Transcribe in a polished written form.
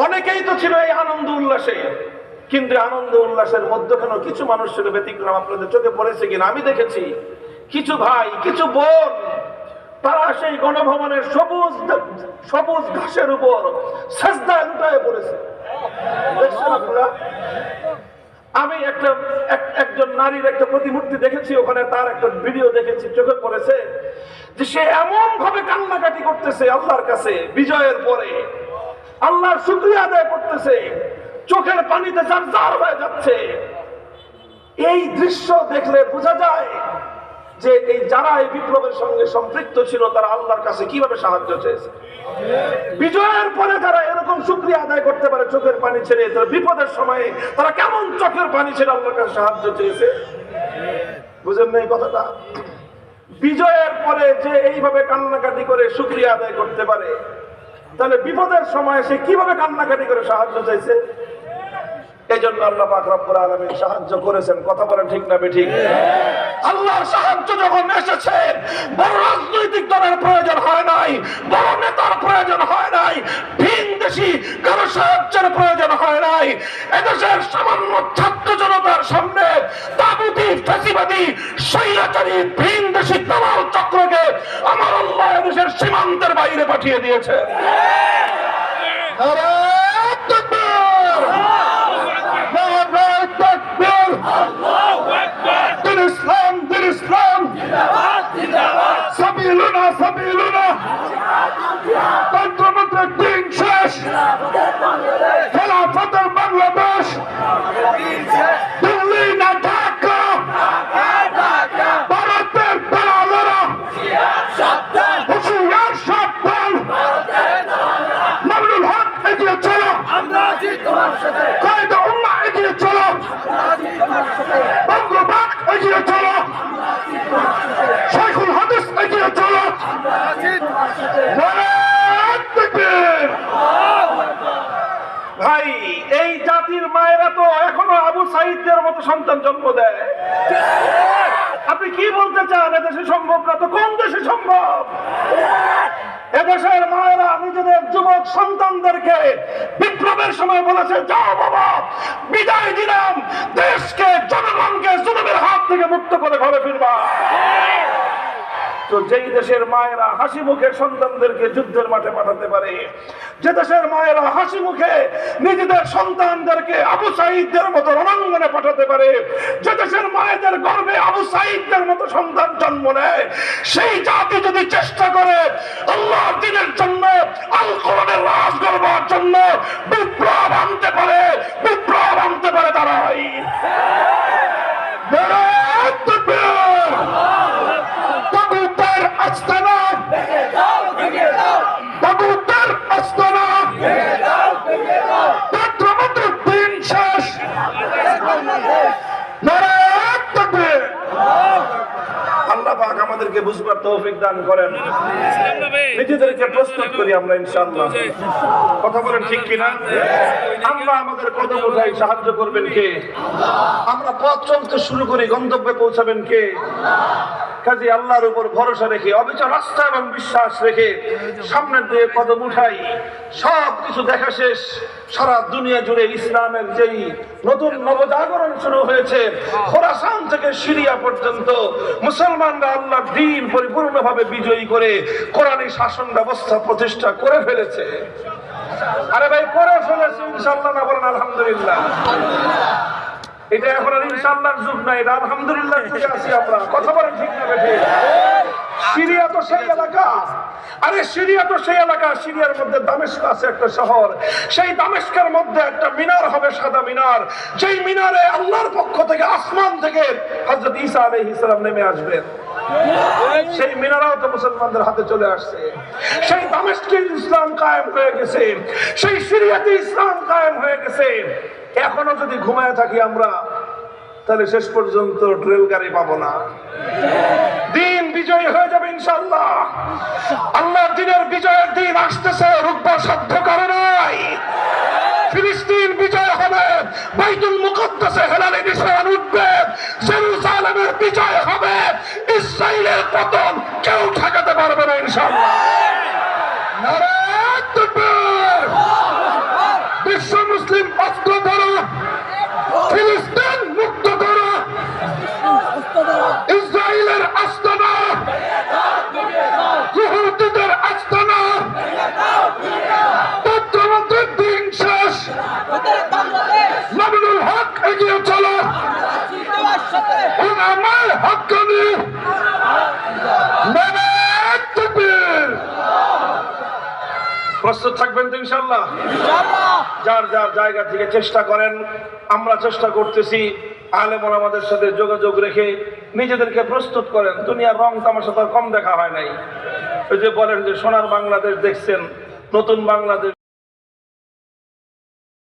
অনেকেই তো ছিল এই আনন্দ উল্লাসে, কিন্তু আনন্দ উল্লাসের মধ্যখানে কিছু মানুষ ছিল ব্যতিক্রম। আপনাদের চোখে পড়েছে কিনা আমি দেখেছি কিছু ভাই কিছু বোন তারা সেই গণভবনের সবুজ সবুজ ঘাসের উপর সেজদায় লুটায়ে পড়েছে। দেখছেন আপনারা? আমি একজন নারীর একটা প্রতিমূর্তি দেখেছি, ওখানে তার একটা ভিডিও দেখেছি, চোখে পড়েছে যে সে এমন ভাবে কান্নাকাটি করতেছে আল্লাহর কাছে বিজয়ের পরে, আল্লাহর শুকরিয়া আদায় করতেছে, চোখের পানিতে জারজার হয়ে যাচ্ছে। এই দৃশ্য দেখলে বোঝা যায় যে এই যারা এই বিপ্লবের সঙ্গে সম্পৃক্ত ছিল তারা আল্লাহর কাছে কিভাবে সাহায্য চেয়েছে। বিজয়ের পরে যারা এরকম শুকরিয়া আদায় করতে পারে চোখের পানি ছেড়ে, তারা বিপদের সময়ে তারা কেমন চোখের পানি ছেড়ে আল্লাহর কাছে সাহায্য চেয়েছে। বুঝেন না এই কথাটা? বিজয়ের পরে যে এইভাবে কান্নাকাটি করে শুকরিয়া আদায় করতে পারে, তাহলে বিপদের সময় সে কিভাবে কান্নাকাটি করে সাহায্য চাইছে। এই জন্য আল্লাহ পাক রব্বুল আলামিন সাহায্য করেছেন। কথা বলেন ঠিক না বেঠিক? আল্লাহর সাহায্য যখন এসেছে, বড় রাজনৈতিক দলের প্রয়োজন হয় নাই, বড় নেতার প্রয়োজন হয় নাই, ভিনদেশি কারো সাহায্যের প্রয়োজন হয় নাই। এদেশের সামান্য ছাত্র জনতার সামনে তাগুতি ফ্যাসিবাদী স্বৈরাচারী ভিনদেশি দালাল চক্রকে আমার আল্লাহ এদেশের সীমান্তের বাইরে পাঠিয়ে দিয়েছে। তন্ত্রমন্ত্রের দিন শেষ, খেলাফতের বাংলাদেশ, দিল্লি না ঢাকা, ভারতের দালালেরা হুঁশিয়ার সাবধান। মামুনুল হক এগিয়ে চলো, কায়েদে উম্মাহ এগিয়ে চলো, বঙ্গবাদ এগিয়ে চলো, শাইখুল হাদিস এগিয়ে চলো। ভাই, এই জাতির মায়েরা তো এখনো আবু সাঈদদের মতো সন্তান জন্ম দেয়। আপনি কি বলতে চান এদেশে সম্ভব না? তো কোন দেশে সম্ভব? এদেশের মায়েরা নিজেদের যুবক সন্তানদেরকে বিপ্লবের সময় বলেছে, যাও বাবা বিদায় দিলাম, দেশকে জনগণকে জুলুমের হাত থেকে মুক্ত করে ঘরে ফিরবা। তো যেই দেশের মায়েরা হাসি মুখে সন্তানদেরকে যুদ্ধের মাঠে পাঠাতে পারে, যে দেশের মায়েরা হাসি মুখে নিজেদের সন্তানদেরকে আবু সাঈদদের মতো রণাঙ্গনে পাঠাতে পারে, যে দেশের মায়েদের গর্ভে আবু সাঈদদের মতো সন্তান জন্ম নেয়, সেই জাতি যদি চেষ্টা করে আল্লাহর দ্বীনের জন্য, আল কোরআনের রাজ গড়বার জন্য বিপ্লব আনতে পারে, বিপ্লব আনতে পারে তারাই। আমাদেরকে বুঝবার তৌফিক দান করেন। নিজেদেরকে প্রস্তুত করি আমরা ইনশাআল্লাহ। কথা বলেন ঠিক কিনা? আমরা আমাদের কদম উঠাই, সাহায্য করবেন কে? আমরা পথ চলতে শুরু করি, গন্তব্যে পৌঁছাবেন কে? কাজে আল্লাহর উপর ভরসা রেখে, অবিচল আস্থা এবং বিশ্বাস রেখে সামনের দিকে কদম উঠাই। সব কিছু দেখা শেষ, সারা দুনিয়া জুড়ে ইসলামের যেই নতুন নবজাগরণ শুরু হয়েছে, খোরাসান থেকে সিরিয়া পর্যন্ত মুসলমানরা আল্লাহর দ্বীন পরিপূর্ণভাবে বিজয়ী করে কোরআনী শাসন ব্যবস্থা প্রতিষ্ঠা করে ফেলেছে। আরে ভাই, করে ফেলেছে ইনশাআল্লাহ না? বলেন আলহামদুলিল্লাহ। এটা এখন আর ইনশাআল্লাহর যুগ না, এটা আলহামদুলিল্লাহর যুগে আছি আমরা। কথা বলেন ঠিক না বেঠিক? সিরিয়া তো সেই এলাকা, আরে সিরিয়া তো সেই এলাকা, সিরিয়ার মধ্যে দামেস্ক আছে একটা শহর, সেই দামেস্কের মধ্যে একটা মিনার হবে, সাদা মিনার, যেই মিনারে আল্লাহর পক্ষ থেকে আসমান থেকে হযরত ঈসা আলাইহিস সালাম নেমে আসবেন। সেই মিনারাও তো মুসলমানদের হাতে চলে আসছে। সেই দামেস্কে ইসলাম কায়েম হয়ে গেছে, সেই সিরিয়াতে ইসলাম কায়েম হয়ে গেছে। এখনো যদি ঘুমায় থাকি আমরা, তাহলে শেষ পর্যন্ত রেল গাড়ি পাবো না। দিন বিজয় হয়ে যাবে ইনশাআল্লাহ। আল্লাহর দ্বীনের বিজয়ের দিন আসতেছে, রুখবার সাধ্য কারো নাই। ফিলিস্তিন বিজয় হবে, বাইতুল মুকদ্দাসে হেলালি নিশান উঠবে, জেরুজালেমের বিজয় হবে, ইসরাইলের পতন কেউ ঠেকাতে পারবে না ইনশাআল্লাহ। নারে তাকবীর! প্রস্তুত থাকবেন তো ইনশাআল্লাহ? যার যার জায়গা থেকে চেষ্টা করেন, আমরা চেষ্টা করতেছি আলেম ওলামাদের সাথে যোগাযোগ রেখে নিজেদেরকে প্রস্তুত করেন। দুনিয়ার রং তামাশা তো কম দেখা হয় নাই। ওই যে বলেন যে সোনার বাংলাদেশ দেখছেন, নতুন বাংলাদেশ